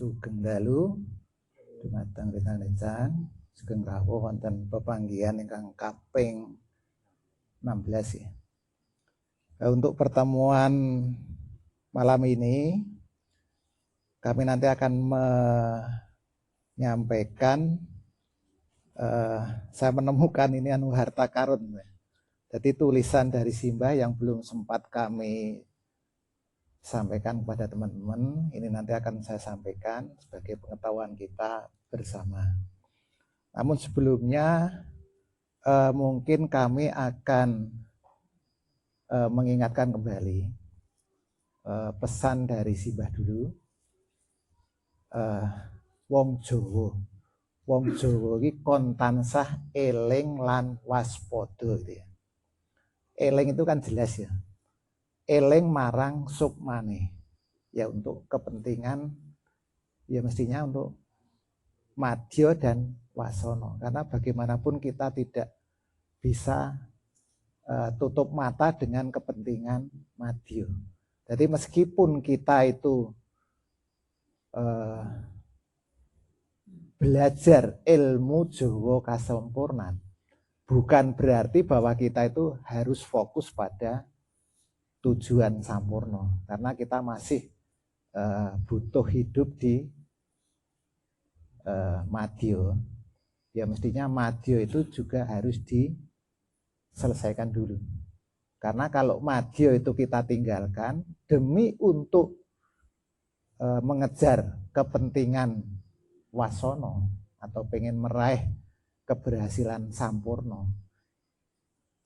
Sugeng dalu dumateng rekan-rekan sugeng rawuh wonten pepanggihan ingkang kaping 16 ya. Untuk pertemuan malam ini kami nanti akan menyampaikan saya menemukan ini harta karun. Jadi tulisan dari Simbah yang belum sempat kami sampaikan kepada teman-teman, ini nanti akan saya sampaikan sebagai pengetahuan kita bersama. Namun sebelumnya mungkin kami akan mengingatkan kembali pesan dari Simbah dulu. Wong Jawa iki kon tansah eling lan waspada gitu ya. Eling itu kan jelas ya. Eling marang sukmane. Ya untuk kepentingan ya mestinya untuk madya dan wasana. Karena bagaimanapun kita tidak bisa tutup mata dengan kepentingan madya. Jadi meskipun kita itu belajar ilmu Jawa kasempurnan, bukan berarti bahwa kita itu harus fokus pada tujuan sampurna, karena kita masih butuh hidup di madya. Ya mestinya madya itu juga harus diselesaikan dulu. Karena kalau madya itu kita tinggalkan demi untuk mengejar kepentingan wasana atau pengen meraih keberhasilan sampurna,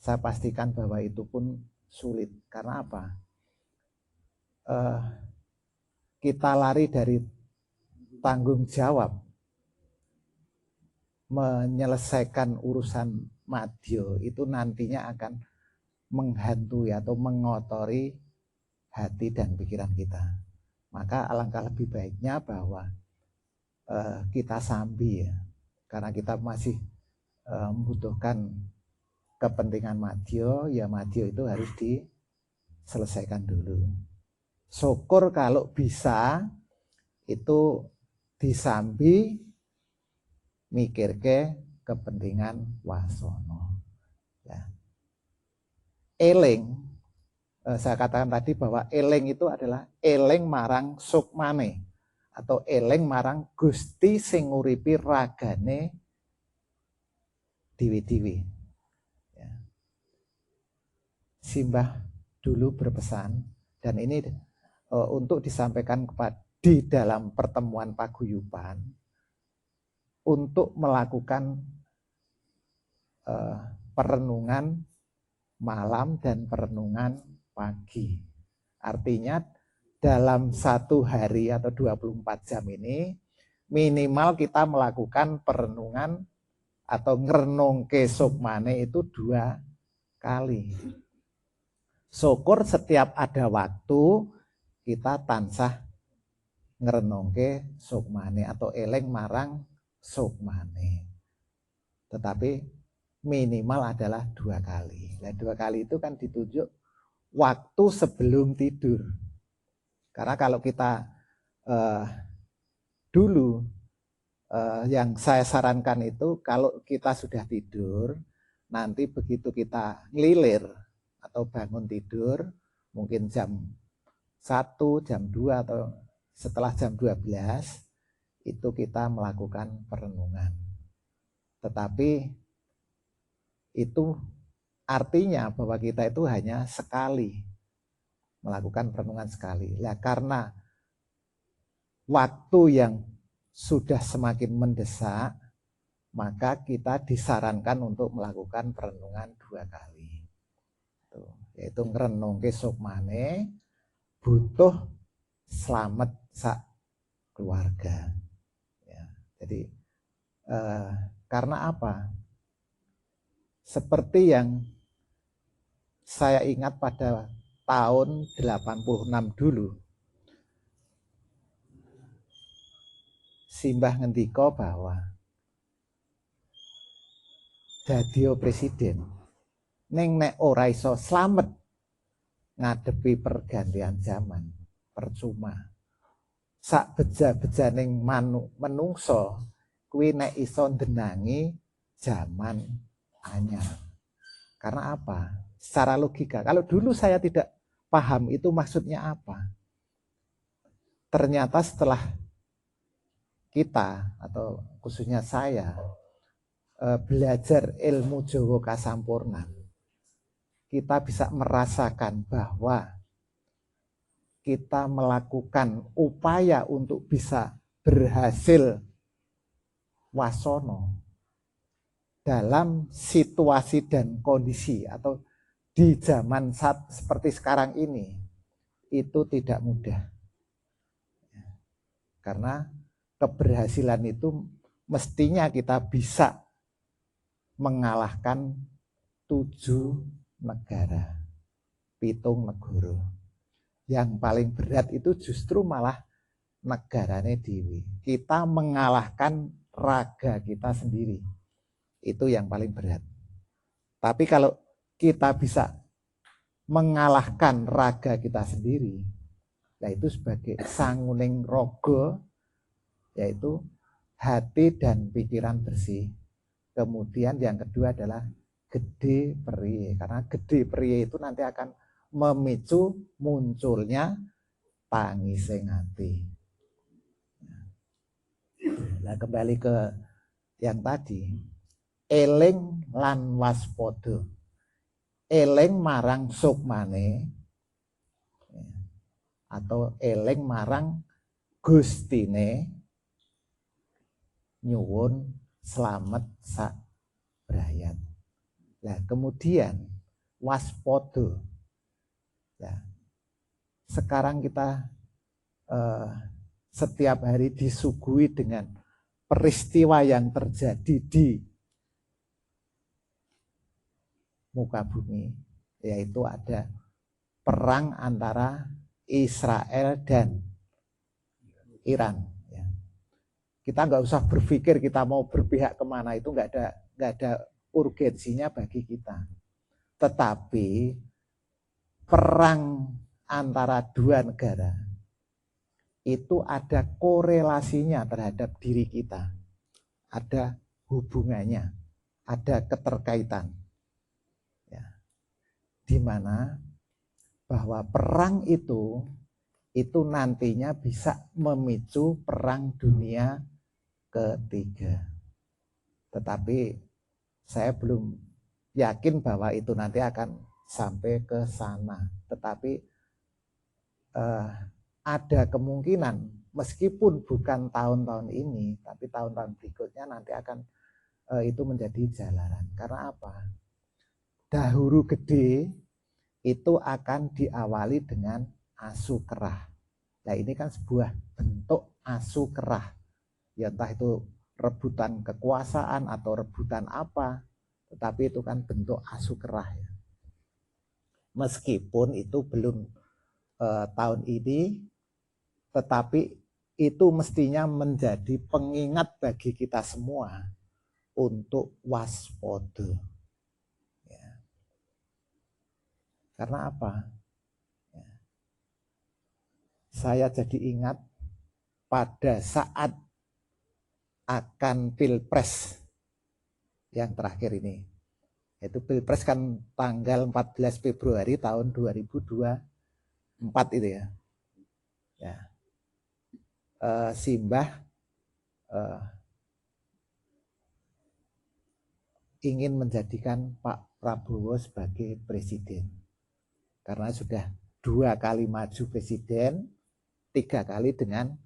saya pastikan bahwa itu pun sulit. Karena apa? Kita lari dari tanggung jawab menyelesaikan urusan madya itu nantinya akan menghantui atau mengotori hati dan pikiran kita. Maka alangkah lebih baiknya bahwa kita sambi ya, karena kita masih membutuhkan kepentingan madya, ya madya itu harus diselesaikan dulu. Syukur kalau bisa itu disambi mikirke kepentingan wasana. Ya. Eling, saya katakan tadi bahwa eling itu adalah eling marang sukmane atau eling marang Gusti sing nguripi ragane dewi-dewi. Ya. Simbah dulu berpesan, dan ini untuk disampaikan di dalam pertemuan paguyuban untuk melakukan perenungan malam dan perenungan pagi. Artinya dalam satu hari atau 24 jam ini minimal kita melakukan perenungan atau ngrenungke sukmane itu 2 kali. Syukur setiap ada waktu kita tansah ngrenungke sukmane atau eling marang sukmane. Tetapi minimal adalah 2 kali. Nah, 2 kali itu kan ditunjuk waktu sebelum tidur. Karena kalau kita dulu yang saya sarankan itu kalau kita sudah tidur, nanti begitu kita ngelilir atau bangun tidur, mungkin jam 1, jam 2 atau setelah jam 12, itu kita melakukan perenungan. Tetapi itu artinya bahwa kita itu hanya sekali melakukan perenungan sekali. Nah, karena waktu yang sudah semakin mendesak, maka kita disarankan untuk melakukan perenungan 2 kali. Yaitu ngrenungke sukmane butuh selamat sak keluarga. Ya, jadi karena apa? Seperti yang saya ingat pada tahun 86 dulu, Simbah ngendika bahwa dadiya presiden ning nek ora iso slamet ngadepi pergantian zaman, percuma. sak beja-bejaning menungso kuwi nek iso ndenangi zaman anyar. Karena apa? Secara logika, kalau dulu saya tidak paham itu maksudnya apa. Ternyata setelah kita atau khususnya saya belajar ilmu Jawa Kasampurnan, kita bisa merasakan bahwa kita melakukan upaya untuk bisa berhasil wasono dalam situasi dan kondisi atau di zaman seperti sekarang ini itu tidak mudah. Karena keberhasilan itu mestinya kita bisa mengalahkan 7 negara, 7 negara. Yang paling berat itu justru malah negarane dewi. Kita mengalahkan raga kita sendiri. Itu yang paling berat. Tapi kalau kita bisa mengalahkan raga kita sendiri, yaitu sebagai sanguning rogo, yaitu hati dan pikiran bersih. Kemudian yang kedua adalah gede periye, karena gede periye itu nanti akan memicu munculnya tangising hati. Nah, kembali ke yang tadi, eling lan waspada. Eling marang sukmane atau eling marang gustine nyuwun slamet sak brayat. Nah, kemudian waspada. Ya. Sekarang kita setiap hari disuguhi dengan peristiwa yang terjadi di muka bumi, yaitu ada perang antara Israel dan Iran. Kita nggak usah berpikir kita mau berpihak kemana, itu nggak ada urgensinya bagi kita. Tetapi perang antara dua negara itu ada korelasinya terhadap diri kita, ada hubungannya, ada keterkaitan, ya. Di mana bahwa perang itu nantinya bisa memicu perang dunia ketiga. Tetapi saya belum yakin bahwa itu nanti akan sampai ke sana. Tetapi ada kemungkinan meskipun bukan tahun-tahun ini, tapi tahun-tahun berikutnya nanti akan itu menjadi jalanan. Karena apa? Dahulu gede itu akan diawali dengan asu kerah. Nah, ini kan sebuah bentuk asu kerah. Ya entah itu rebutan kekuasaan atau rebutan apa, tetapi itu kan bentuk asu kerah ya. Meskipun itu belum tahun ini, tetapi itu mestinya menjadi pengingat bagi kita semua untuk waspada. Ya. Karena apa? Ya. Saya jadi ingat pada saat akan pilpres yang terakhir ini. Itu pilpres kan tanggal 14 Februari tahun 2024 itu ya. Ya. Simbah ingin menjadikan Pak Prabowo sebagai presiden. Karena sudah 2 kali maju presiden, 3 kali dengan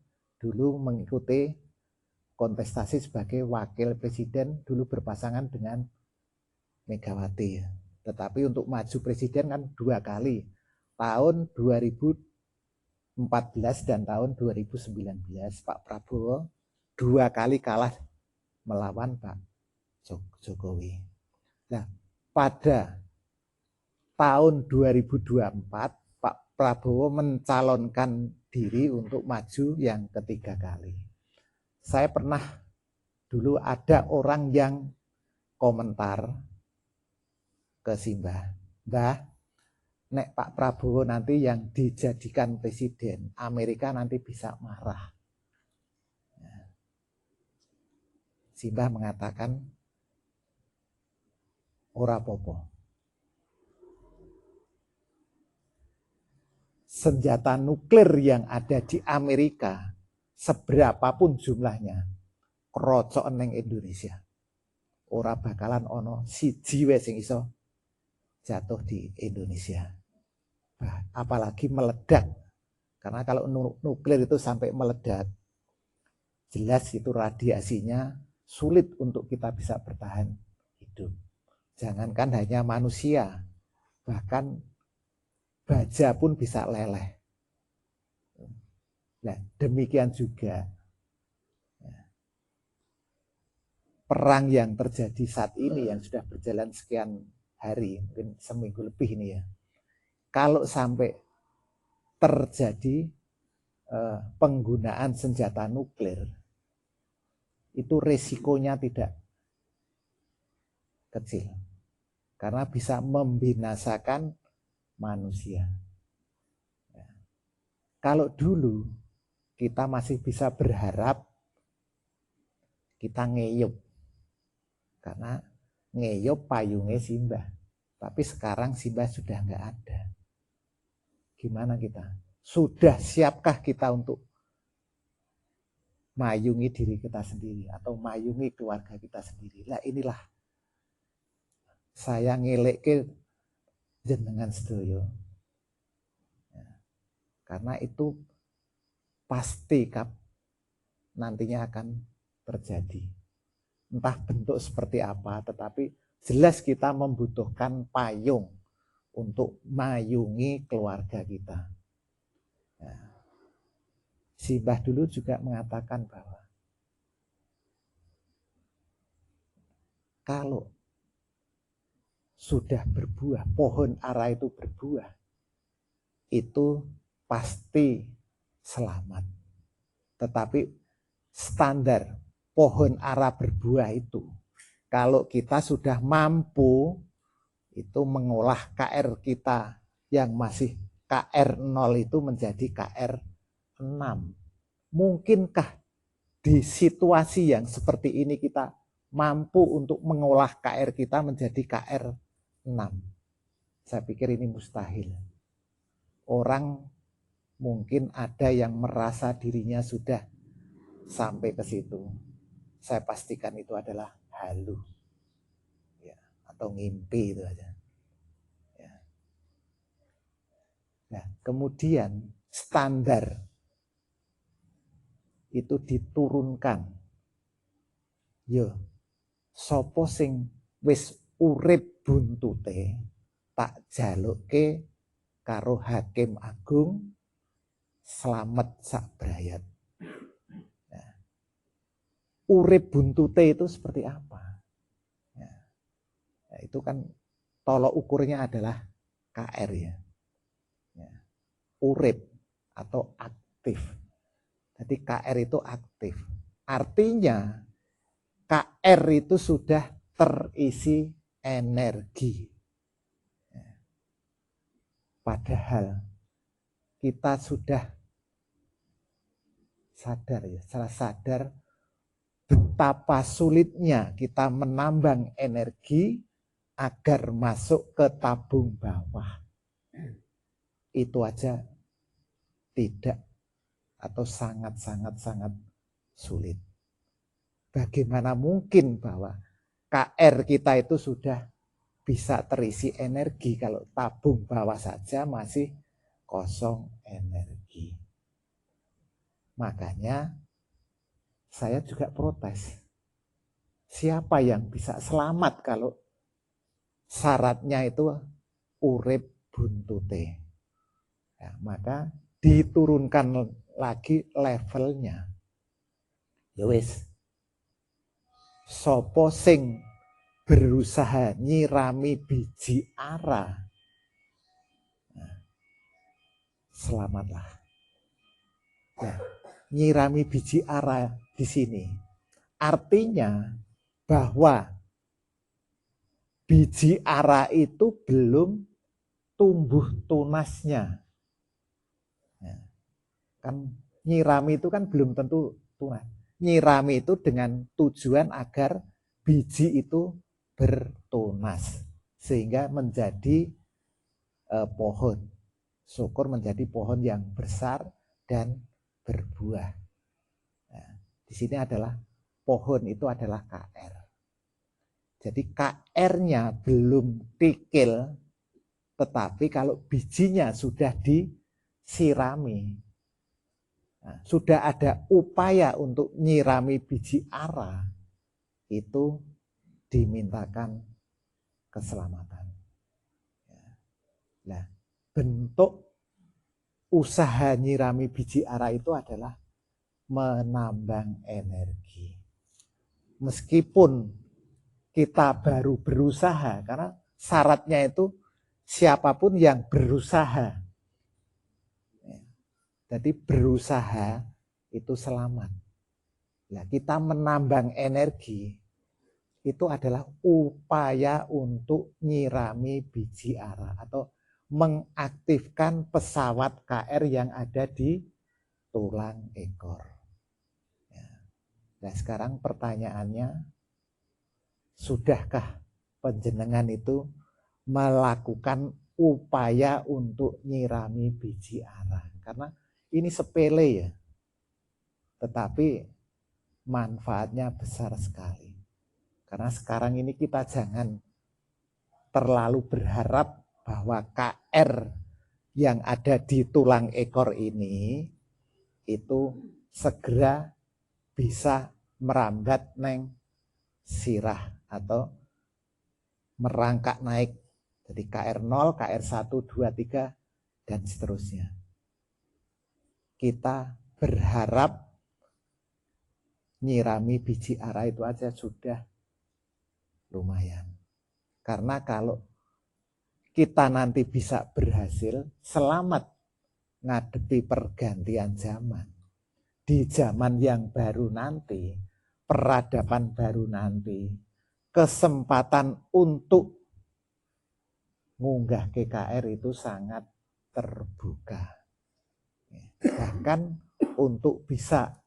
dulu mengikuti kontestasi sebagai wakil presiden, dulu berpasangan dengan Megawati. Tetapi untuk maju presiden kan 2 kali, tahun 2014 dan tahun 2019 Pak Prabowo 2 kali kalah melawan Pak Jokowi. Nah, pada tahun 2024 Pak Prabowo mencalonkan diri untuk maju yang ketiga kali. Saya pernah dulu ada orang yang komentar ke Simbah, Mbah, nek Pak Prabowo nanti yang dijadikan presiden, Amerika nanti bisa marah. Simbah mengatakan ora popo. Senjata nuklir yang ada di Amerika, seberapapun jumlahnya, krocok neng Indonesia. Ora bakalan ono siji wae sing iso jatuh di Indonesia. Apalagi meledak. Karena kalau nuklir itu sampai meledak, jelas itu radiasinya sulit untuk kita bisa bertahan hidup. Jangankan hanya manusia, bahkan baja pun bisa leleh. Nah, demikian juga perang yang terjadi saat ini yang sudah berjalan sekian hari, mungkin seminggu lebih ini ya. Kalau sampai terjadi penggunaan senjata nuklir, itu resikonya tidak kecil. Karena bisa membinasakan manusia. Kalau dulu kita masih bisa berharap kita ngeyup. Karena ngeyup payungnya Simbah. Tapi sekarang Simbah sudah nggak ada. Gimana kita? Sudah siapkah kita untuk mayungi diri kita sendiri atau mayungi keluarga kita sendiri? Nah inilah saya ngeleke jenengan sedoyo. Karena itu pasti nantinya akan terjadi. Entah bentuk seperti apa, tetapi jelas kita membutuhkan payung untuk mayungi keluarga kita. Nah, Simbah dulu juga mengatakan bahwa kalau sudah berbuah, pohon ara itu berbuah, itu pasti selamat. Tetapi standar pohon ara berbuah itu, kalau kita sudah mampu itu mengolah KR kita yang masih KR0 itu menjadi KR6. Mungkinkah di situasi yang seperti ini kita mampu untuk mengolah KR kita menjadi KR6? Saya pikir ini mustahil. Orang mungkin ada yang merasa dirinya sudah sampai ke situ. Saya pastikan itu adalah halu. Ya, atau ngimpi itu aja. Ya. Nah, kemudian standar itu diturunkan. Yo, sopo sing wis urip buntute tak jaluke karo Hakim Agung Slamet Sakbrayat. Nah, urip buntute itu seperti apa? Nah, itu kan tolok ukurnya adalah KR ya. Urip atau aktif. Jadi KR itu aktif. Artinya KR itu sudah terisi energi. Padahal kita sudah sadar ya, secara sadar betapa sulitnya kita menambang energi agar masuk ke tabung bawah. Itu aja tidak atau sangat sulit. Bagaimana mungkin bahwa KR kita itu sudah bisa terisi energi kalau tabung bawah saja masih kosong energi. Makanya saya juga protes. Siapa yang bisa selamat kalau syaratnya itu urip buntute? Ya, maka diturunkan lagi levelnya. Ya wis. Sopo sing berusaha nyirami biji ara, nah, selamatlah. Nah, nyirami biji ara di sini artinya bahwa biji ara itu belum tumbuh tunasnya. Nah, kan nyirami itu kan belum tentu tunas. Nyirami itu dengan tujuan agar biji itu bertunas sehingga menjadi pohon. Syukur menjadi pohon yang besar dan berbuah. Nah, di sini adalah pohon itu adalah KR. Jadi KR-nya belum tikil, tetapi kalau bijinya sudah disirami, nah, sudah ada upaya untuk nyirami biji ara, itu dimintakan keselamatan. Nah, bentuk usaha nyirami biji ara itu adalah menambang energi. Meskipun kita baru berusaha, karena syaratnya itu siapapun yang berusaha. Jadi berusaha itu selamat. Nah, kita menambang energi itu adalah upaya untuk nyirami biji ara atau mengaktifkan pesawat KR yang ada di tulang ekor. Nah, sekarang pertanyaannya, sudahkah panjenengan itu melakukan upaya untuk nyirami biji ara? Karena ini sepele ya, tetapi manfaatnya besar sekali. Karena sekarang ini kita jangan terlalu berharap bahwa KR yang ada di tulang ekor ini itu segera bisa merambat neng sirah atau merangkak naik. Jadi KR0, KR1, 2, 3, dan seterusnya. Kita berharap nyirami biji ara itu aja sudah lumayan. Karena kalau kita nanti bisa berhasil selamat ngadepi pergantian zaman, di zaman yang baru nanti, peradaban baru nanti, kesempatan untuk ngunggah KKR itu sangat terbuka. Bahkan untuk bisa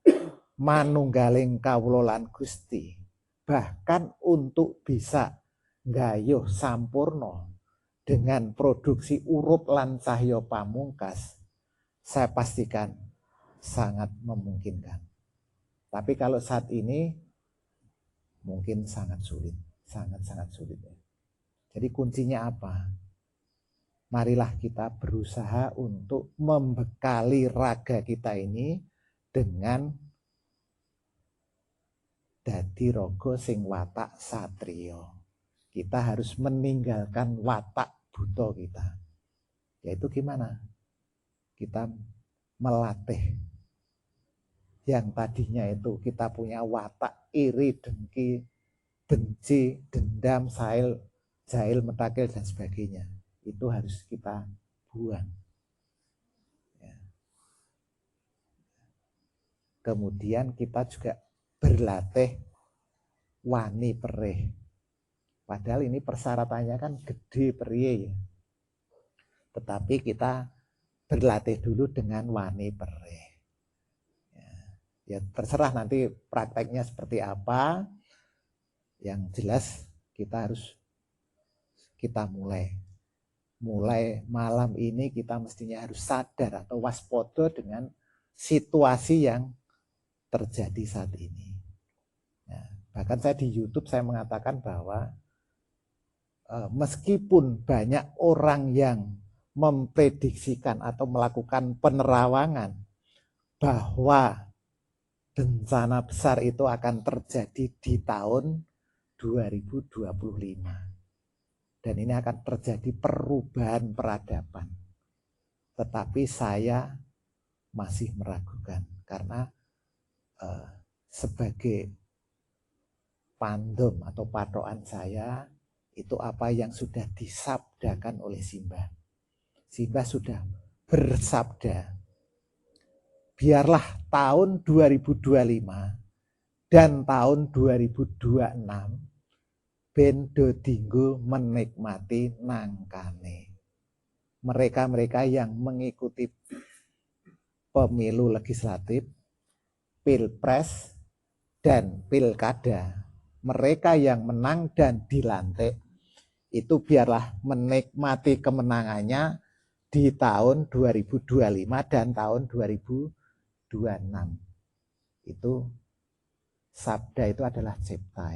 manunggaling kawula lan Gusti, bahkan untuk bisa nggayuh sampurna dengan produksi urup lan cahya pamungkas, saya pastikan sangat memungkinkan. Tapi kalau saat ini mungkin sangat sulit, sangat-sangat sulit. Jadi kuncinya apa? Marilah kita berusaha untuk membekali raga kita ini dengan dadi raga sing watak satriya. Kita harus meninggalkan watak buta kita. Yaitu gimana? Kita melatih yang tadinya itu kita punya watak iri, dengki, benci, dendam, jahil, metakil, dan sebagainya. Itu harus kita buang. Ya. Kemudian kita juga berlatih wani perih. Padahal ini persyaratannya kan gede periye ya. Tetapi kita berlatih dulu dengan wani perih. Ya terserah nanti prakteknya seperti apa. Yang jelas kita mulai malam ini kita mestinya harus sadar atau waspada dengan situasi yang terjadi saat ini. Nah, bahkan saya di YouTube saya mengatakan bahwa meskipun banyak orang yang memprediksikan atau melakukan penerawangan bahwa bencana besar itu akan terjadi di tahun 2025. Dan ini akan terjadi perubahan peradaban. Tetapi saya masih meragukan karena sebagai pandem atau patokan saya itu apa yang sudah disabdakan oleh Simbah. Simbah sudah bersabda, biarlah tahun 2025 dan tahun 2026 ben do dinggo menikmati nangkane. mereka-mereka yang mengikuti pemilu legislatif, pilpres, dan pilkada, mereka yang menang dan dilantik, itu biarlah menikmati kemenangannya di tahun 2025 dan tahun 2026. Itu sabda itu adalah cipta.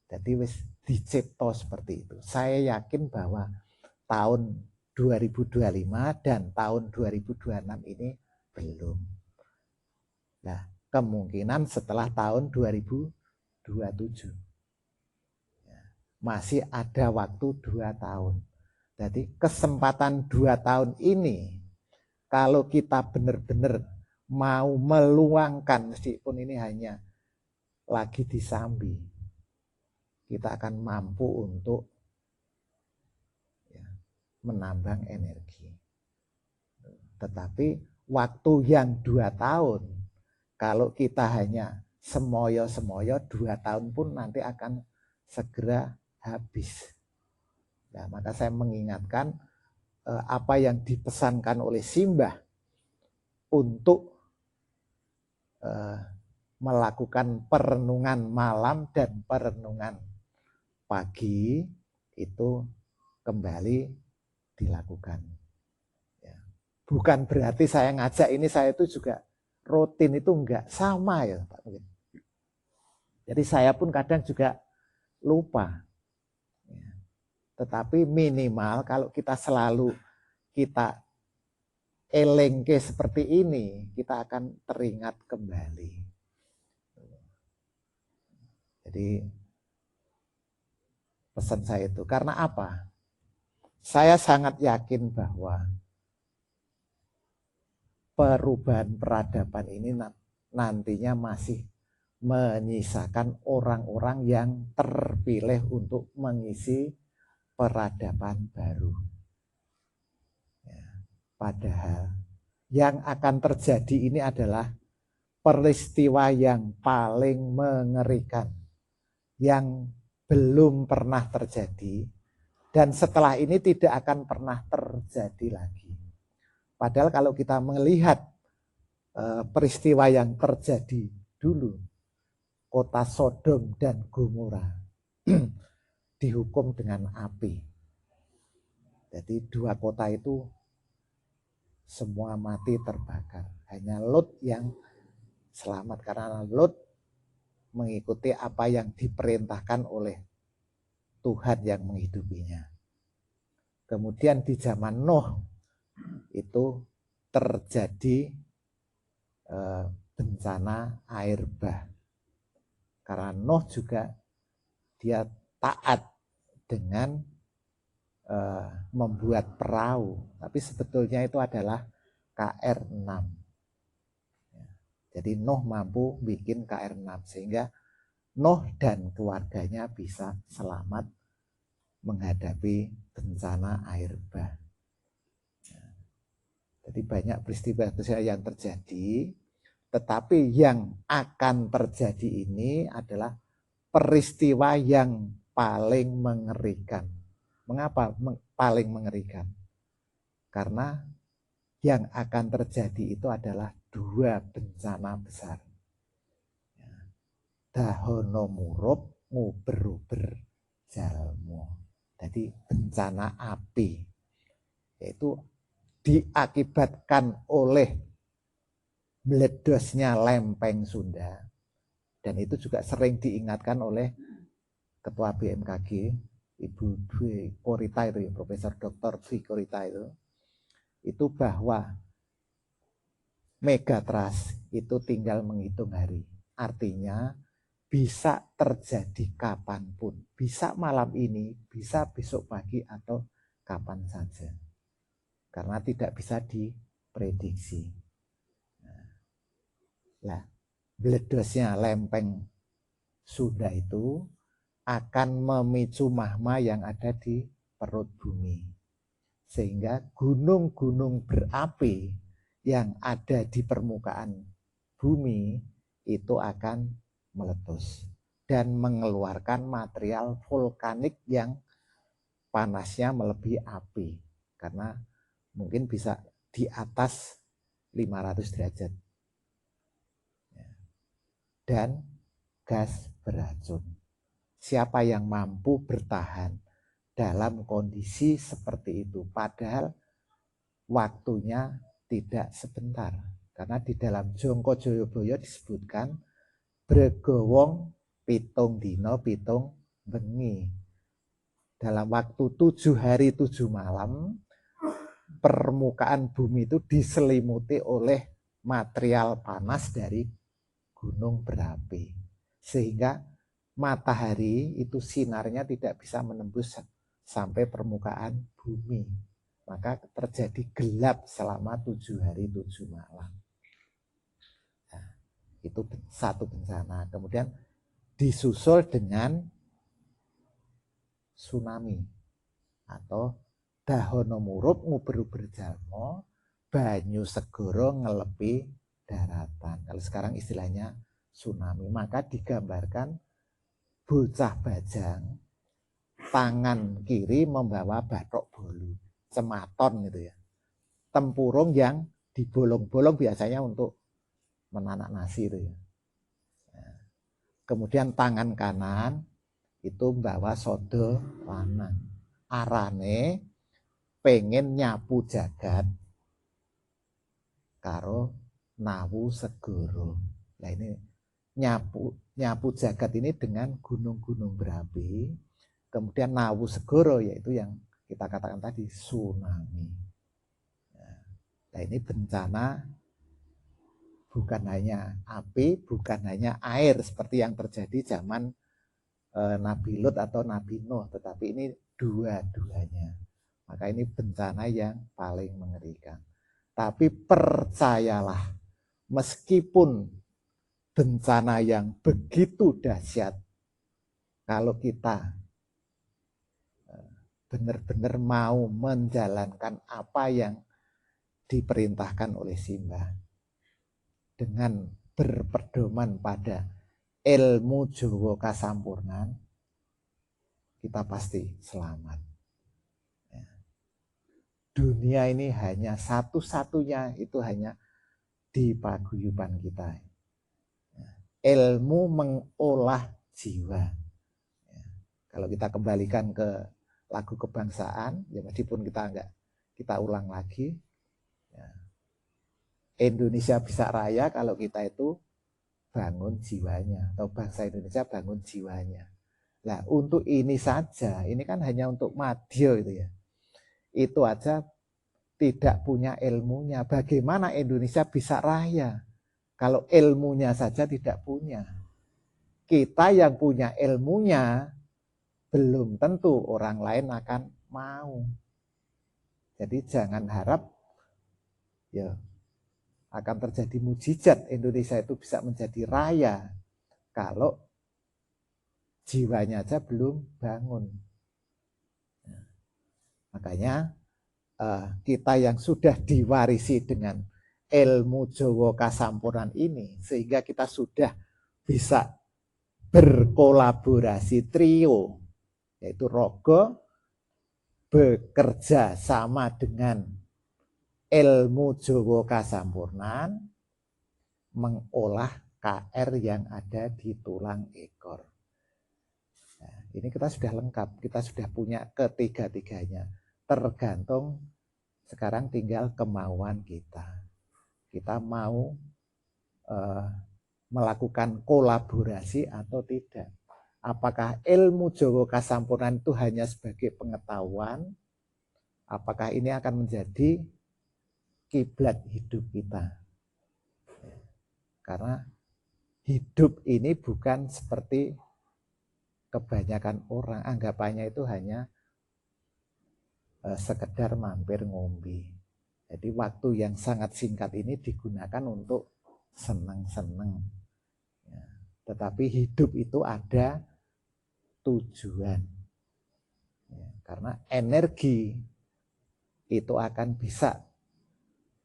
Jadi wis dicipta seperti itu. Saya yakin bahwa tahun 2025 dan tahun 2026 ini belum. Nah, kemungkinan setelah tahun 2027. Masih ada waktu 2 tahun. Jadi kesempatan 2 tahun ini, kalau kita benar-benar mau meluangkan, meskipun ini hanya lagi disambi, kita akan mampu untuk menambang energi. Tetapi waktu yang 2 tahun, kalau kita hanya semoyo-semoyo, 2 tahun pun nanti akan segera habis. Nah, maka saya mengingatkan apa yang dipesankan oleh Simbah untuk melakukan perenungan malam dan perenungan pagi itu kembali dilakukan. Ya. Bukan berarti saya ngajak ini, saya itu juga rutin, itu enggak sama ya Pak. Jadi saya pun kadang juga lupa. Ya. Tetapi minimal kalau kita selalu kita elengke seperti ini, kita akan teringat kembali. Jadi pesan saya itu, karena apa? Saya sangat yakin bahwa perubahan peradaban ini nantinya masih menyisakan orang-orang yang terpilih untuk mengisi peradaban baru. Ya, padahal yang akan terjadi ini adalah peristiwa yang paling mengerikan, yang belum pernah terjadi, dan setelah ini tidak akan pernah terjadi lagi. Padahal kalau kita melihat peristiwa yang terjadi dulu, kota Sodom dan Gomora dihukum dengan api. Jadi 2 kota itu semua mati terbakar. Hanya Lot yang selamat karena Lot mengikuti apa yang diperintahkan oleh Tuhan yang menghidupinya. Kemudian di zaman Nuh itu terjadi bencana air bah. Karena Nuh juga dia taat dengan membuat perahu, tapi sebetulnya itu adalah KR6. Jadi Nuh mampu bikin KR6 sehingga Nuh dan keluarganya bisa selamat menghadapi bencana air bah. Jadi banyak peristiwa yang terjadi, tetapi yang akan terjadi ini adalah peristiwa yang paling mengerikan. Mengapa paling mengerikan? Karena yang akan terjadi itu adalah 2 bencana besar. Dahono murup, nguber-uber jalmo. Jadi bencana api, yaitu diakibatkan oleh meledosnya lempeng Sunda. Dan itu juga sering diingatkan oleh Ketua BMKG, Ibu Dwi Korita itu ya, Profesor Dr. Dwi Korita itu bahwa megatrust itu tinggal menghitung hari. Artinya bisa terjadi kapanpun, bisa malam ini, bisa besok pagi atau kapan saja. Karena tidak bisa diprediksi. Nah, meledosnya lempeng Sunda itu akan memicu magma yang ada di perut bumi. Sehingga gunung-gunung berapi yang ada di permukaan bumi itu akan meletus dan mengeluarkan material vulkanik yang panasnya melebihi api. Karena mungkin bisa di atas 500 derajat. Dan gas beracun. Siapa yang mampu bertahan dalam kondisi seperti itu, padahal waktunya tidak sebentar. Karena di dalam Jongko Joyoboyo disebutkan Bregowong pitung dino pitung bengi. Dalam waktu 7 hari 7 malam, permukaan bumi itu diselimuti oleh material panas dari gunung berapi. Sehingga matahari itu sinarnya tidak bisa menembus sampai permukaan bumi. Maka terjadi gelap selama 7 hari 7 malam. Nah, itu satu bencana. Kemudian disusul dengan tsunami atau dahono murup nguber-uber jalmo, banyu segoro ngelepi daratan. Kalau sekarang istilahnya tsunami. Maka digambarkan bocah bajang tangan kiri membawa bathok bolu, cematon gitu ya. Tempurung yang dibolong-bolong biasanya untuk menanak nasi itu ya. Kemudian tangan kanan itu membawa sodo lanang. Arane pengen nyapu jagat karo nawu segoro. Nah ini nyapu jagat ini dengan gunung-gunung berapi. Kemudian nawu segoro yaitu yang kita katakan tadi tsunami. Nah ini bencana bukan hanya api, bukan hanya air seperti yang terjadi zaman Nabi Lut atau Nabi Nuh, tetapi ini dua-duanya. Maka ini bencana yang paling mengerikan. Tapi percayalah, meskipun bencana yang begitu dahsyat, kalau kita benar-benar mau menjalankan apa yang diperintahkan oleh Simbah dengan berpedoman pada ilmu Jawa Kasampurnan, kita pasti selamat. Dunia ini hanya satu-satunya, itu hanya di paguyuban kita. Ilmu mengolah jiwa. Kalau kita kembalikan ke lagu kebangsaan, ya meskipun kita ulang lagi, ya, Indonesia bisa raya kalau kita itu bangun jiwanya, atau bangsa Indonesia bangun jiwanya. Nah untuk ini saja, ini kan hanya untuk madya itu ya. Itu aja tidak punya ilmunya. Bagaimana Indonesia bisa raya kalau ilmunya saja tidak punya? Kita yang punya ilmunya belum tentu orang lain akan mau. Jadi jangan harap ya akan terjadi mujizat Indonesia itu bisa menjadi raya kalau jiwanya aja belum bangun. Nah, makanya kita yang sudah diwarisi dengan ilmu Jawa Kasampurnan ini, sehingga kita sudah bisa berkolaborasi trio, yaitu Rogo bekerja sama dengan ilmu Jawa Kasampurnan mengolah KR yang ada di tulang ekor. Nah, ini kita sudah lengkap, kita sudah punya ketiga-tiganya. Tergantung sekarang tinggal kemauan kita. Kita mau melakukan kolaborasi atau tidak. Apakah ilmu Jawa Kasampurnan itu hanya sebagai pengetahuan? Apakah ini akan menjadi kiblat hidup kita? Karena hidup ini bukan seperti kebanyakan orang, anggapannya itu hanya sekedar mampir ngombe. Jadi waktu yang sangat singkat ini digunakan untuk senang-senang. Ya, tetapi hidup itu ada tujuan. Ya, karena energi itu akan bisa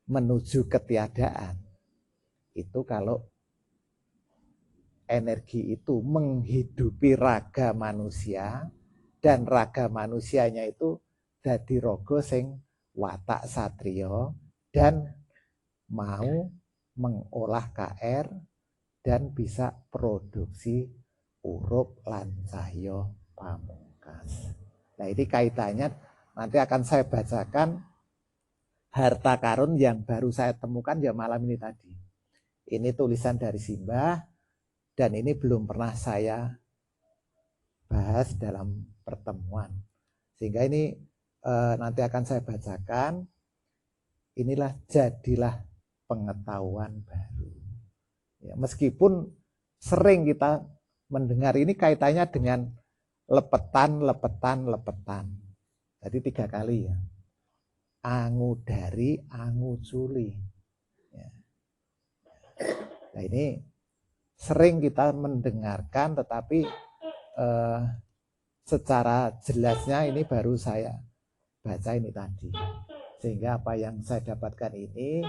menuju ketiadaan. Itu kalau energi itu menghidupi raga manusia, dan raga manusianya itu dadi raga sing watak satrio dan mau mengolah KR dan bisa produksi urup lan cahya pamungkas. Nah, ini kaitannya nanti akan saya bacakan harta karun yang baru saya temukan ya malam ini tadi. Ini tulisan dari Simbah dan ini belum pernah saya bahas dalam pertemuan. Sehingga ini nanti akan saya bacakan. Inilah jadilah pengetahuan baru. Ya, meskipun sering kita mendengar ini kaitannya dengan lepetan. Jadi 3 kali ya. Angu dari, angu culi. Ya. Nah ini sering kita mendengarkan tetapi secara jelasnya ini baru saya baca ini tadi. Sehingga apa yang saya dapatkan ini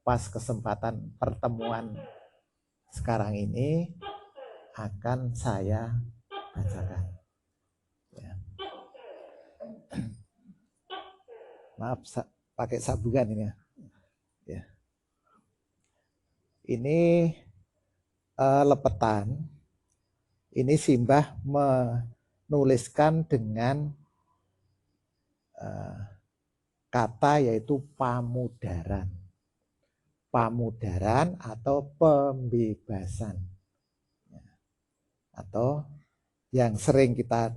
pas kesempatan pertemuan sekarang ini akan saya bacakan. Ya. Maaf, pakai sabungan ini ya. Ya. Ini lepetan. Ini Simbah menuliskan dengan kata yaitu pamudaran. Pamudaran atau pembebasan. Atau yang sering kita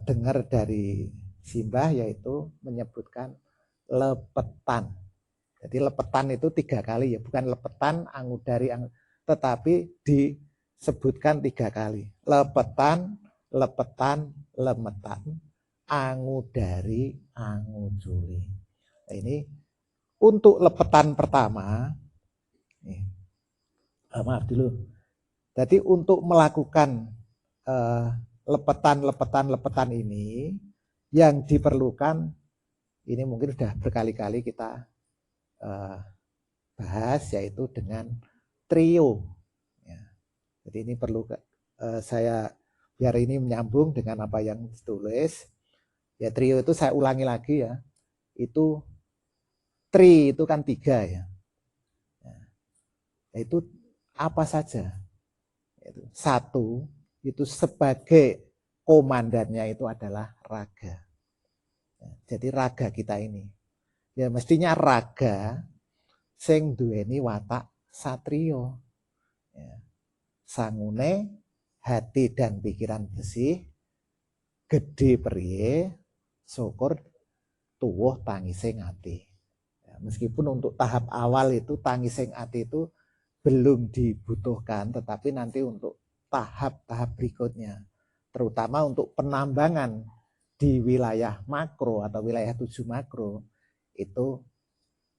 dengar dari Simbah yaitu menyebutkan lepetan. Jadi lepetan itu 3 kali ya, bukan lepetan, angudari, tetapi disebutkan 3 kali. Lepetan, lemetan, angudari, angujuli. Nah, ini untuk lepetan pertama, maaf dulu. Jadi untuk melakukan lepetan ini yang diperlukan, ini mungkin sudah berkali-kali kita bahas, yaitu dengan trio. Ya. Jadi ini perlu saya biar ini menyambung dengan apa yang ditulis. Ya trio itu saya ulangi lagi ya. Itu tri itu kan 3 ya. Itu apa saja? Itu 1 itu sebagai komandannya itu adalah raga. Ya, jadi raga kita ini. Ya mestinya raga sing duweni watak satrio. Ya. Sangune hati dan pikiran bersih, gede priye, syukur tuwuh tangising ati. Ya, meskipun untuk tahap awal itu tangising ati itu belum dibutuhkan, tetapi nanti untuk tahap-tahap berikutnya, terutama untuk penambangan di wilayah makro atau wilayah 7 makro, itu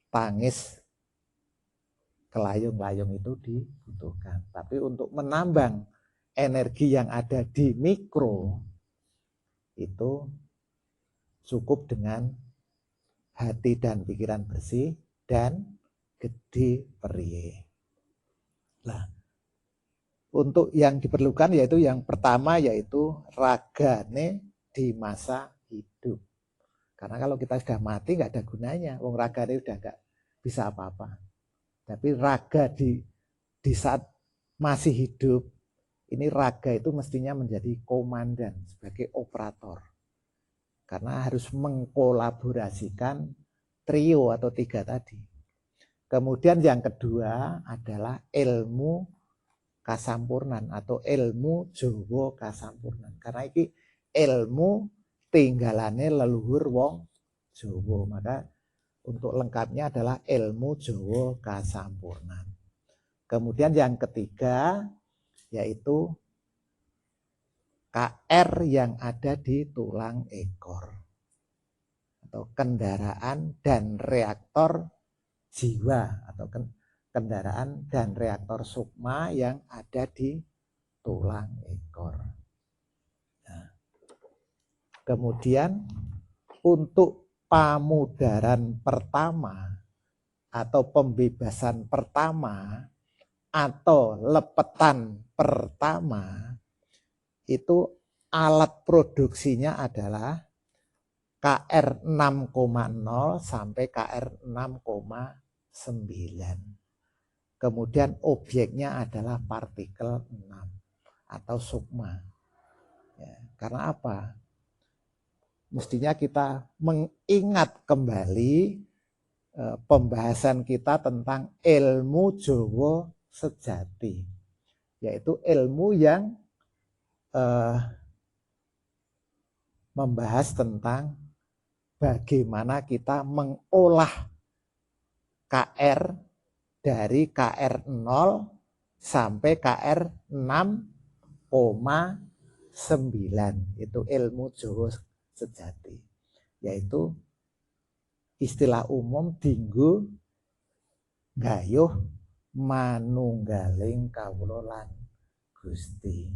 tangis kelayung-layung itu dibutuhkan. Tapi untuk menambang energi yang ada di mikro, itu cukup dengan hati dan pikiran bersih dan gede periye. Nah, untuk yang diperlukan yaitu yang pertama yaitu ragane di masa hidup. Karena kalau kita sudah mati nggak ada gunanya, wong ragane udah nggak bisa apa-apa. Tapi raga di saat masih hidup, ini raga itu mestinya menjadi komandan sebagai operator. Karena harus mengkolaborasikan trio atau 3 tadi. Kemudian yang kedua adalah ilmu kasampurnan atau ilmu Jawa kasampurnan. Karena ini ilmu tinggalane leluhur wong Jawa. Maka untuk lengkapnya adalah ilmu Jawa kasampurnan. Kemudian yang ketiga yaitu KR yang ada di tulang ekor atau kendaraan dan reaktor jiwa atau kendaraan dan reaktor sukma yang ada di tulang ekor. Nah, kemudian untuk pamudaran pertama atau pembebasan pertama atau lepetan pertama itu alat produksinya adalah KR 6,0 sampai KR 6,9. Kemudian objeknya adalah partikel 6 atau sukma. Ya, karena apa? Mestinya kita mengingat kembali pembahasan kita tentang ilmu Jawa sejati, yaitu ilmu yang membahas tentang bagaimana kita mengolah KR dari KR 0 sampai KR 6,9. Itu ilmu Jawa sejati, yaitu istilah umum dinggo gayuh manunggaling kawula lan Gusti.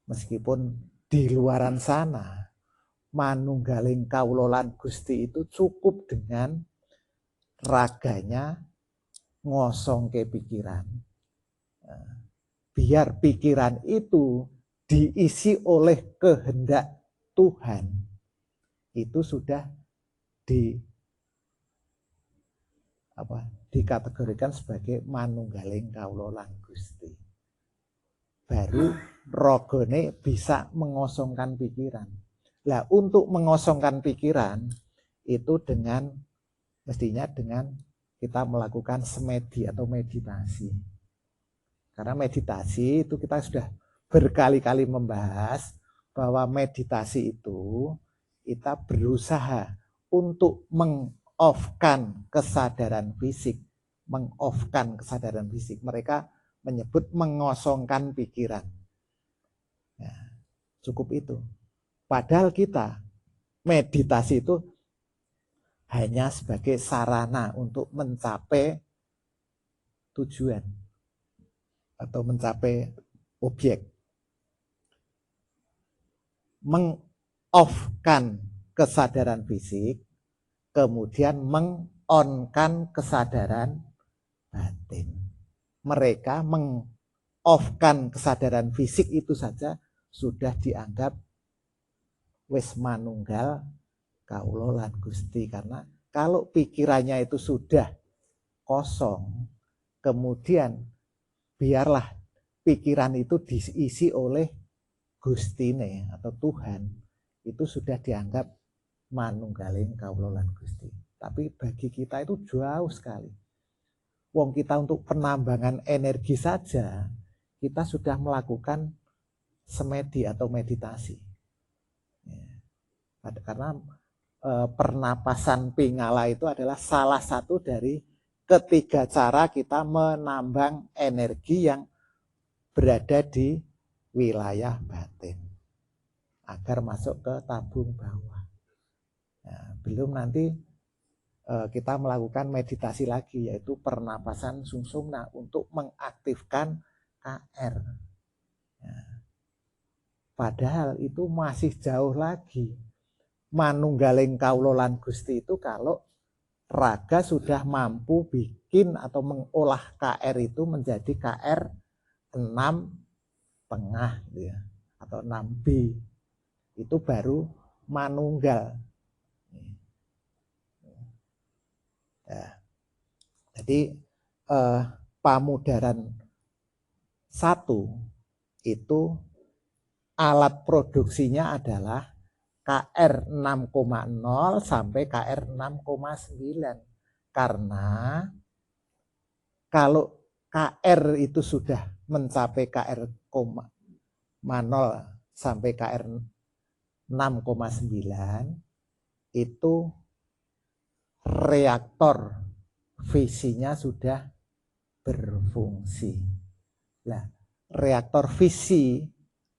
Meskipun di luaran sana manunggaling kawula lan Gusti itu cukup dengan raganya ngosongke pikiran. Biar pikiran itu diisi oleh kehendak Tuhan, itu sudah dikategorikan sebagai manunggaling kawula lan Gusti. Baru rogone bisa mengosongkan pikiran. Nah, untuk mengosongkan pikiran itu mestinya dengan kita melakukan semedi atau meditasi. Karena meditasi itu kita sudah berkali-kali membahas bahwa meditasi itu kita berusaha untuk meng-off-kan kesadaran fisik. Meng-off-kan kesadaran fisik. Mereka menyebut mengosongkan pikiran. Ya, cukup itu. Padahal kita meditasi itu hanya sebagai sarana untuk mencapai tujuan atau mencapai objek. Meng-off-kan kesadaran fisik, kemudian meng-on-kan kesadaran batin. Mereka meng-off-kan kesadaran fisik itu saja sudah dianggap wis manunggal kawula lan Gusti. Karena kalau pikirannya itu sudah kosong, kemudian biarlah pikiran itu diisi oleh Gustine atau Tuhan, itu sudah dianggap manunggaling kawula lan Gusti. Tapi bagi kita itu jauh sekali. Wong kita untuk penambangan energi saja kita sudah melakukan semedi atau meditasi. Karena pernapasan pingala itu adalah salah satu dari ketiga cara kita menambang energi yang berada di wilayah batin agar masuk ke tabung bawah. Nah, belum nanti kita melakukan meditasi lagi, yaitu pernapasan sungsumna untuk mengaktifkan KR. Nah, padahal itu masih jauh lagi. Manunggaling kawula lan Gusti itu kalau raga sudah mampu bikin atau mengolah KR itu menjadi KR 6,5 ya, atau 6B. Itu baru manunggal. Ya. Jadi pamudaran 1 itu alat produksinya adalah KR 6,0 sampai KR 6,9. Karena kalau KR itu sudah mencapai KR 0 sampai KR 6,9, itu reaktor fisinya sudah berfungsi. Nah, reaktor fisi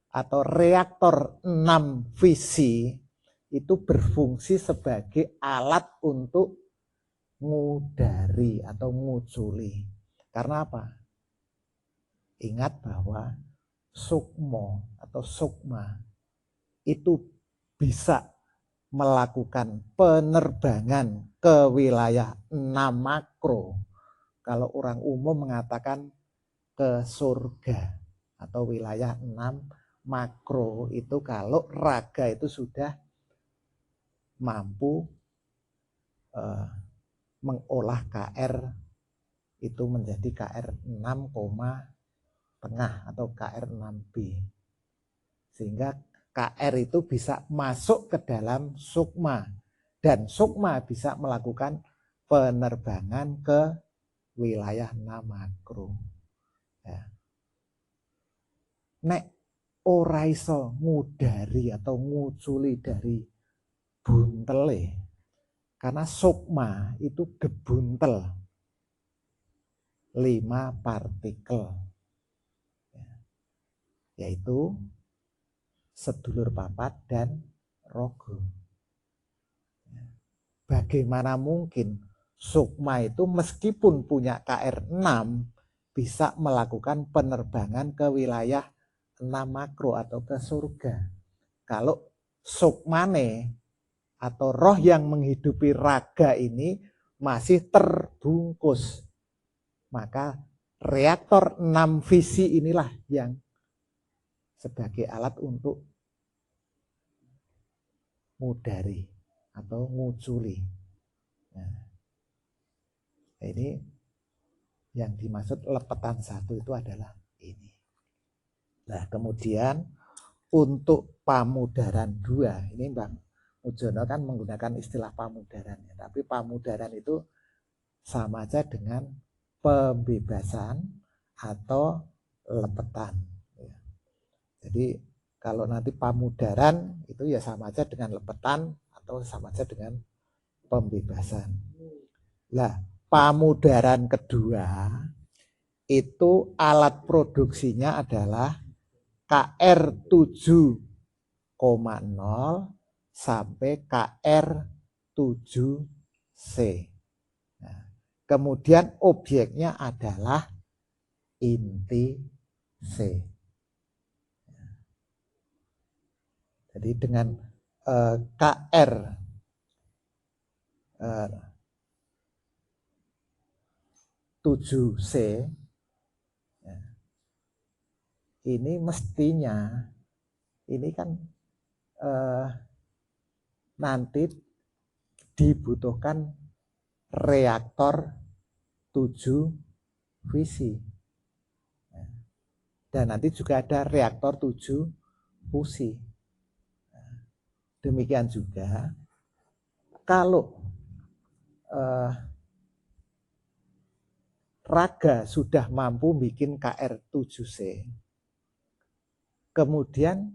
atau reaktor 6 fisi itu berfungsi sebagai alat untuk ngudari atau nguculi. Karena apa? Ingat bahwa sukmo atau sukma itu bisa melakukan penerbangan ke wilayah 6 makro. Kalau orang umum mengatakan ke surga atau wilayah 6 makro itu kalau raga itu sudah mampu mengolah KR itu menjadi KR 6, tengah atau KR 6B. Sehingga KR itu bisa masuk ke dalam sukma. Dan sukma bisa melakukan penerbangan ke wilayah 6 makro. Ya. Nek ora iso ngudari atau nguculi dari buntele, karena sukma itu gebuntel 5 partikel, yaitu sedulur papat dan rogo. Bagaimana mungkin sukma itu meskipun punya KR 6 bisa melakukan penerbangan ke wilayah 6 makro atau ke surga? Kalau sukmane atau roh yang menghidupi raga ini masih terbungkus, maka reaktor 6 visi inilah yang sebagai alat untuk mudari atau nguculi. Nah, ini yang dimaksud lepetan 1 itu adalah ini. Nah, kemudian untuk pamudaran 2, ini Bang Mujono kan menggunakan istilah pamudaran, tapi pamudaran itu sama aja dengan pembebasan atau lepetan. Jadi kalau nanti pamudaran itu ya sama aja dengan lepetan atau sama aja dengan pembebasan. Nah, pamudaran kedua itu alat produksinya adalah KR 7,0 sampai KR 7C. Nah, kemudian objeknya adalah inti C. Jadi dengan KR 7C ini mestinya ini kan nanti dibutuhkan reaktor 7 visi. Dan nanti juga ada reaktor 7 fusi. Demikian juga kalau raga sudah mampu bikin KR 7C, kemudian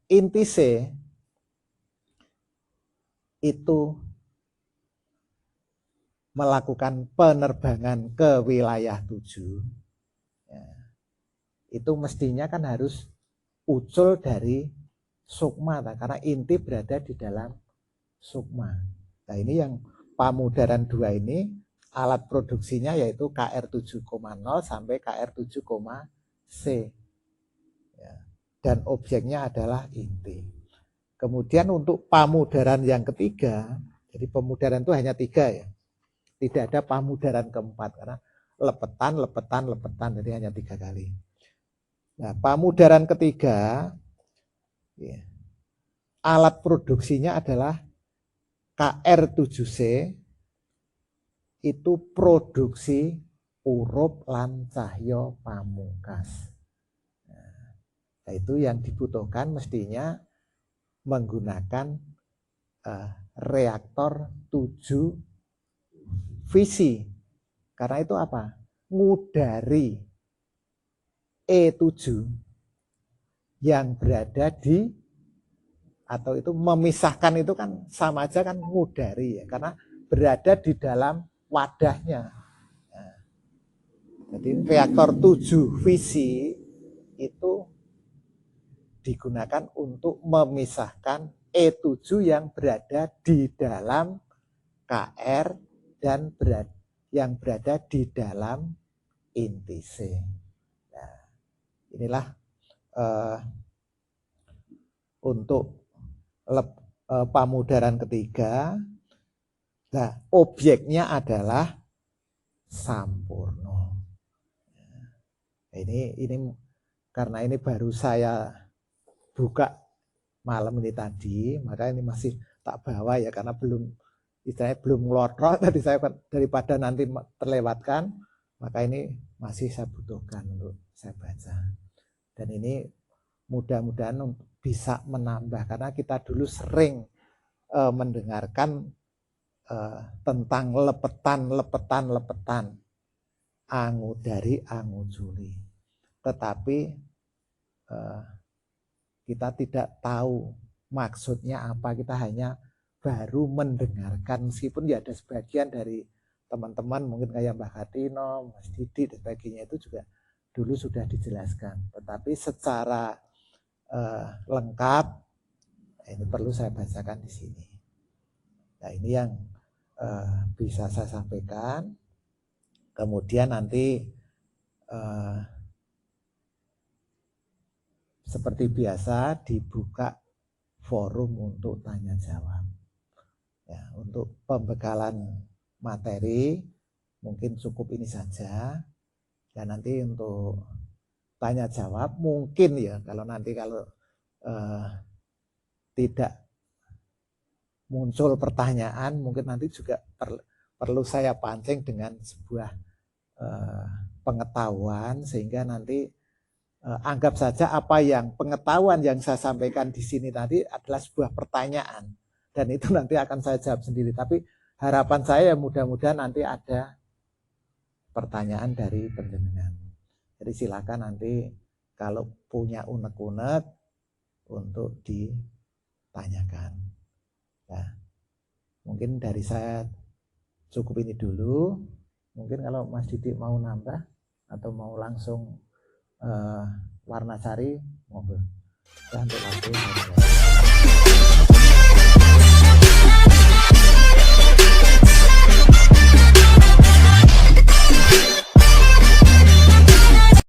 inti C itu melakukan penerbangan ke wilayah 7, ya, itu mestinya kan harus ucul dari sukma, karena inti berada di dalam sukma. Nah, ini yang pamudaran 2 ini alat produksinya yaitu KR 7,0 sampai KR 7,C. Ya. Dan objeknya adalah inti. Kemudian untuk pamudaran yang ketiga, jadi pemudaran itu hanya 3 ya. Tidak ada pamudaran keempat karena lepetan, jadi hanya 3 kali. Nah, pamudaran ketiga, ya, alat produksinya adalah KR 7C, itu produksi urup lan cahya pamungkas. Nah, itu yang dibutuhkan mestinya menggunakan reaktor 7 visi. Karena itu apa? Ngudari E7 yang berada di, atau itu memisahkan itu kan sama aja kan ngudari ya, karena berada di dalam wadahnya. Nah, jadi reaktor 7 visi itu digunakan untuk memisahkan E7 yang berada di dalam KR dan yang berada di dalam inti C. Nah, inilah untuk pamudaran ketiga. Nah, objeknya adalah sampurno. Nah, ini karena ini baru saya buka malam ini tadi, maka ini masih tak bawa ya karena istilahnya belum ngelotrok tadi saya, daripada nanti terlewatkan, maka ini masih saya butuhkan untuk saya baca. Dan ini mudah-mudahan bisa menambah, karena kita dulu sering mendengarkan tentang lepetan, angu dari angu juli, tetapi kita tidak tahu maksudnya apa, kita hanya baru mendengarkan, meskipun ya ada sebagian dari teman-teman mungkin kayak Mbak Katino, Mas Didi dan sebagainya itu juga dulu sudah dijelaskan, tetapi secara lengkap ini perlu saya bacakan di sini. Nah, ini yang bisa saya sampaikan. Kemudian nanti seperti biasa dibuka forum untuk tanya jawab. Ya, untuk pembekalan materi mungkin cukup ini saja. Dan nanti untuk tanya jawab mungkin ya kalau tidak muncul pertanyaan, mungkin nanti juga perlu saya pancing dengan sebuah pengetahuan, sehingga nanti anggap saja apa yang pengetahuan yang saya sampaikan di sini tadi adalah sebuah pertanyaan, dan itu nanti akan saya jawab sendiri. Tapi harapan saya mudah-mudahan nanti ada pertanyaan dari penjenengan. Jadi silakan nanti kalau punya unek-unek untuk ditanyakan. Nah, mungkin dari saya cukup ini dulu. Mungkin kalau Mas Didi mau nambah atau mau langsung warna sari, monggo. Untuk waktu.